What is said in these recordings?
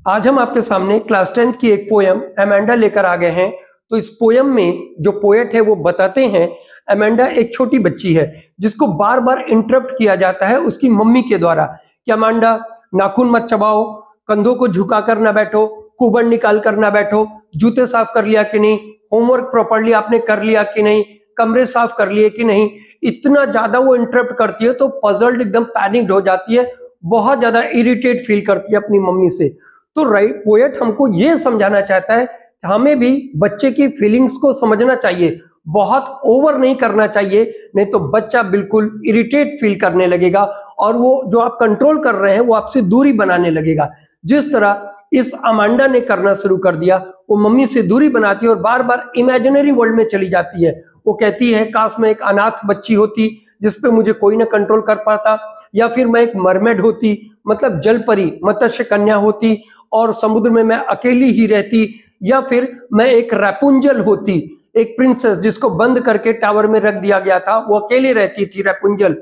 आज हम आपके सामने क्लास 10th की एक पोयम अमेंडा लेकर आ गए हैं। तो इस पोयम में जो पोएट है वो बताते हैं अमेंडा एक छोटी बच्ची है जिसको बार बार इंटरप्ट किया जाता है उसकी मम्मी के द्वारा कि अमेंडा नाखून मत चबाओ, कंधों को झुका कर ना बैठो, कुबड़ निकाल कर ना बैठो, जूते साफ कर लिया कि नहीं, होमवर्क प्रॉपर्ली आपने कर लिया कि नहीं, कमरे साफ कर लिए कि नहीं। इतना ज्यादा वो इंटरप्ट करती है तो पजल्ड एकदम पैनिक्ड हो जाती है, बहुत ज्यादा इरिटेट फील करती है अपनी मम्मी से। तो राइट पोएट हमको ये समझाना चाहता है कि हमें भी बच्चे की फीलिंग्स को समझना चाहिए, बहुत ओवर नहीं करना चाहिए, नहीं तो बच्चा बिल्कुल इरिटेट फील करने लगेगा और वो जो आप कंट्रोल कर रहे हैं वो आपसे दूरी बनाने लगेगा। जिस तरह इस अमांडा ने करना शुरू कर दिया, वो मम्मी से दूरी बनाती है और बार बार इमेजिनरी वर्ल्ड में चली जाती है। वो कहती है काश मैं एक अनाथ बच्ची होती जिसपे मुझे कोई ना कंट्रोल कर पाता, या फिर मैं एक मरमेड होती, मतलब जल परी मत्स्य कन्या होती और समुद्र में मैं अकेली ही रहती, या फिर मैं एक रैपुंजल होती, एक प्रिंसेस जिसको बंद करके टावर में रख दिया गया था, वो अकेली रहती थी रैपुंजल।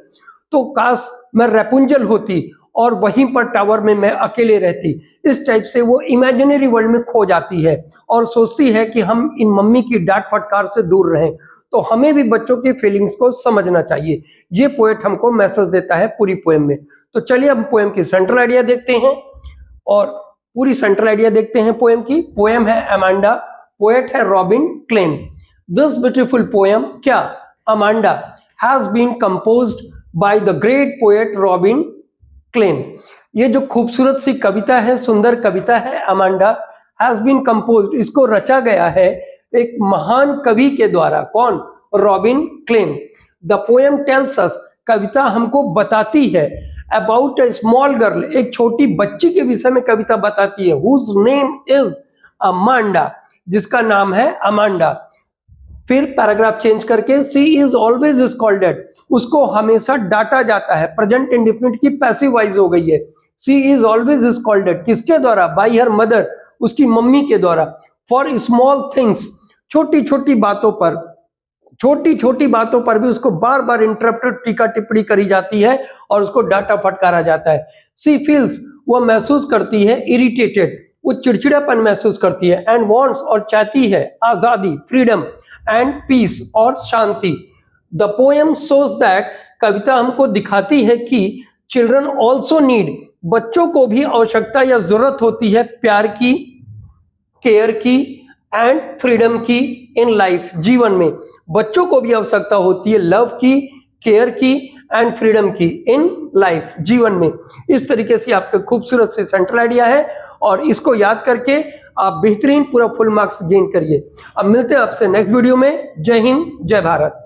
तो काश मैं रैपुंजल होती और वहीं पर टावर में मैं अकेले रहती। इस टाइप से वो इमेजिनरी वर्ल्ड में खो जाती है और सोचती है कि हम इन मम्मी की डांट फटकार से दूर रहें। तो हमें भी बच्चों की फीलिंग्स को समझना चाहिए, ये पोएट हमको मैसेज देता है पूरी पोएम में। तो चलिए अब पोएम की सेंट्रल आइडिया देखते हैं और पूरी सेंट्रल आइडिया देखते हैं पोएम की। पोएम है अमांडा, पोएट है Robin Klein. This beautiful poem क्या Amanda has been composed by the great poet Robin Klein. ये जो खूबसूरत सी कविता है, सुंदर कविता है अमांडा, हैज बीन कंपोज्ड, इसको रचा गया है एक महान कवि के द्वारा। कौन? Robin Klein. The poem tells us, कविता हमको बताती है अबाउट अ स्मॉल गर्ल, एक छोटी बच्ची के विषय में कविता बताती है, हुज नेम इज अमांडा, जिसका नाम है अमांडा। फिर पैराग्राफ चेंज करके सी इज ऑलवेज स्कॉल्डेड, उसको हमेशा डांटा जाता है, प्रेजेंट इंडेफिनिट की पैसिव वॉइस हो गई है। सी इज ऑलवेज स्कॉल्डेड, किसके द्वारा? बाय हर मदर, उसकी मम्मी के द्वारा। फॉर स्मॉल थिंग्स, छोटी छोटी बातों पर, छोटी छोटी बातों पर भी उसको बार बार इंटरप्टेड टीका टिप्पणी करी जाती है और उसको डांटा फटकारा जाता है। सी फील्स, वो महसूस करती है इरिटेटेड, वो चिड़चिड़ापन महसूस करती है। एंड वांट्स, और चाहती है आजादी, फ्रीडम, एंड पीस, और शांति। द पोएम शोज दैट, कविता हमको दिखाती है कि चिल्ड्रन ऑल्सो नीड, बच्चों को भी आवश्यकता या जरूरत होती है प्यार की, केयर की एंड फ्रीडम की इन लाइफ, जीवन में बच्चों को भी आवश्यकता होती है लव की, केयर की एंड फ्रीडम की इन लाइफ, जीवन में। इस तरीके से आपका खूबसूरत से सेंट्रल आइडिया है और इसको याद करके आप बेहतरीन पूरा फुल मार्क्स गेन करिए। अब मिलते हैं आपसे नेक्स्ट वीडियो में। जय हिंद, जय भारत।